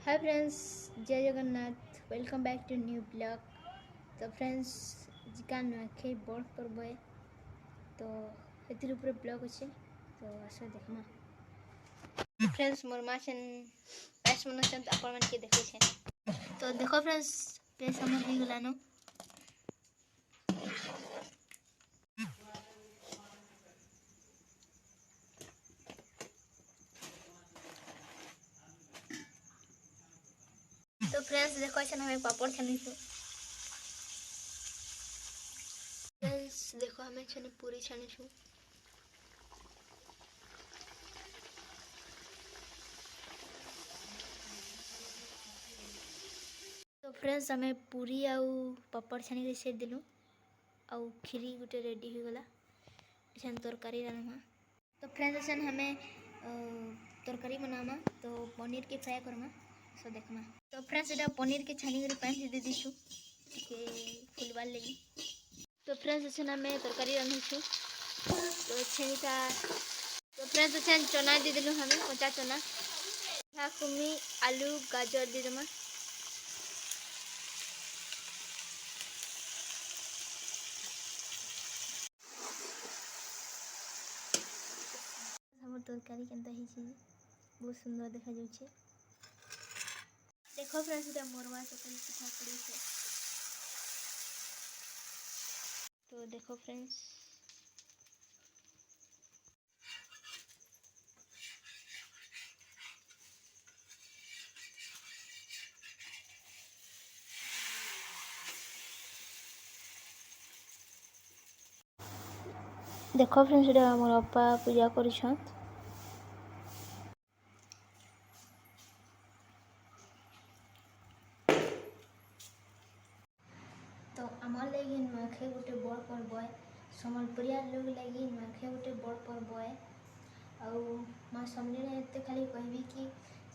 हाय friends, जय Jagannath. Welcome back to new blog. तो friends जिका नुआखाई बड़ पर्व है तो एतिर ऊपर ब्लॉग अच्छे तो आस देखमा। फ्रेंड्स मोर माँ चैन पैस मन चंद आपण मन के देखे छे तो देखो फ्रेंड्स पैस हमर ही गलानो। तो फ्रेंड्स देखो छन हमें पापड़ छनी छु। फ्रेंड्स देखो हमें छनी पूरी छनी छु। तो फ्रेंड्स हमें पूरी आउ पापड़ छानी के सेट दिलु आउ खीरी गोटे रेडी हो गला। छन तरकारी रानमा। तो फ्रेंड्स असन हमें तरकारी बनामा तो पनीर के फ्राई करमा सो देखमा। तो फ्रेंड्स एटा पनीर के छानी कर पानी दे दीछु के फुलवार लगी। तो फ्रेंड्स असन हमें तरकारी रांधु छु तो छेनीटा। तो फ्रेंड्स असन चना दे दिलु हमें कच्चा चना या कुमी आलू गाजर दे दमा। हमर तरकारी केनता ही छी बहुत सुंदर देखा जाउछे। देखो फ्रेंड्स एटा मोरवा चकली पिठा पड़ी छे तो देखो फ्रेंड्स देखो फ्रेंड्स एटा मोर अप्पा पूजा करिछन। तो आमार लगी नुआखाई गोटे बड़ पर्व है। सम्बलपुरिया लोग लगी नुआखाई गोटे बड़ पर्व है। आउ माँ समझे एते खाली कहबी कि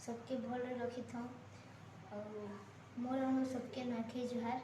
सबके भल रखी था और मोर सबके नुआखाई जुहार।